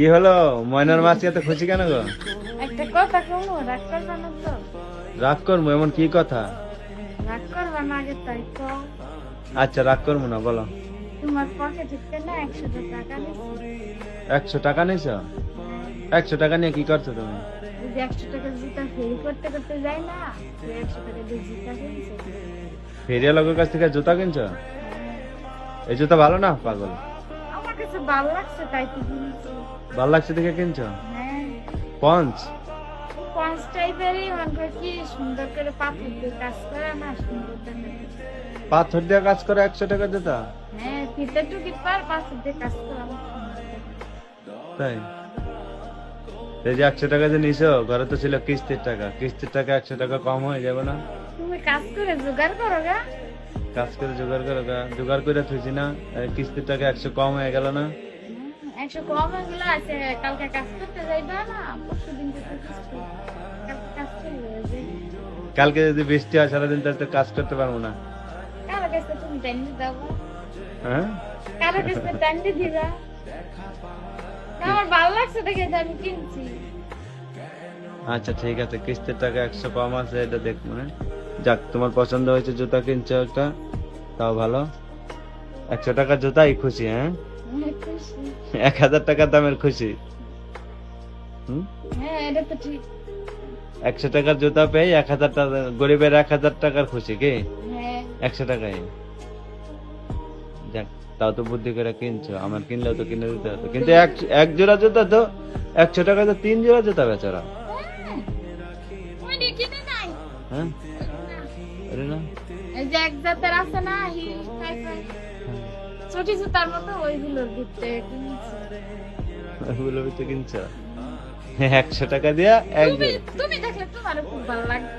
কি হলো ময়নার মাছ এত খুশি কেন গো? একটা কথা কমু, রাগ করবা না তো? রাগ করবো এমন কি কথা? রাগ করবা না আগে তাই তো। আচ্ছা রাগ করবো না, বলো। তোমার পকেটে থেকে না 100 টাকা নিছি। 100 টাকা নিছ? 100 টাকা নিয়ে কি করছো তুমি? ওই যে 100 টাকা জুতা ফেরি করতে করতে যাই না, ওই 100 টাকা দিয়ে জুতা কিনছে। ফেরিয়া লোকের কাছ থেকে জুতা কিনছো? এই জুতা ভালো না পাগল? আমার কাছে ভালো লাগছে তাই তো কিনছি। ভালো লাগছে দেখে কিনছো? হ্যাঁ, পঞ্চ? পাঁচ টাইপেরই মনে করে কি সুন্দর করে পাথর দিয়ে কাজ করে না, সুন্দর দেখা যায়। পাথর দিয়ে কাজ করে 100 টাকা জুতা? হ্যাঁ, ফিতে টুকি পার পাথর দিয়ে কাজ করে আমার সুন্দর দেখা। তাই? এই যে 100 টাকা যে নিছো, ঘরে তো ছিল কিস্তির টাকা, কিস্তির টাকা 100 টাকা কম হয়ে যাবে না? তুমি কাজ করে জোগাড় করো গা। কাজ করে জোগাড় করো গা, জোগাড় করে থুইছি না, এই কিস্তির টাকা 100 কম হয়ে গেল না? 100 কম এগুলো আছে, কালকে কাজ করতে যাইবা না, পরশু দিন কালকে কাজ করলে যে কালকে যদি বৃষ্টি হয় সারাদিন তাহলে তো কাজ করতে পারবো না। কারো কাছে তুমি টাইমে যাবো, হ্যাঁ কারো কাছে টাইমে দিবা। আমার ভালো লাগছে দেখে তো আমি কিনছি। আচ্ছা ঠিক আছে, কিস্তির টাকা 100 কম আছে, এটা দেখবো। হ্যাঁ যাক, তোমার পছন্দ হয়েছে, জুতা কিনছো একটা, তাও ভালো। 100 টাকার জুতাই খুশি? হ্যাঁ, অনেক খুশি। 1000 টাকার দামের খুশি? হুম, হ্যাঁ, এটা তো ঠিক। 100 টাকার জুতা পেয়ে 1000 টাকা, গরিবের 1000 টাকার খুশি কি হ্যাঁ, 100 টাকায়? যাক, তাও তো বুদ্ধি করে কিনছো, আমার কিনলেও তো কিনে দিতে হতো। কিন্তু এক জোড়া জুতা তো 100 টাকা, তো 3 জোড়া জুতা বেচারা। ওই যে কিনে নাই। হ্যাঁ, আরে না, এই যে এক জাতের আছে না হিল টাইপের ছোট জুতার মতো, ওইগুলোর ভিতরে কিনছি। ওগুলো তো কিনছো 100 টাকা দিয়া এক তুমি জোড়া? তুমি দেখলে তোমার খুব ভালো লাগবে।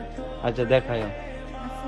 আচ্ছা দেখায়। আচ্ছা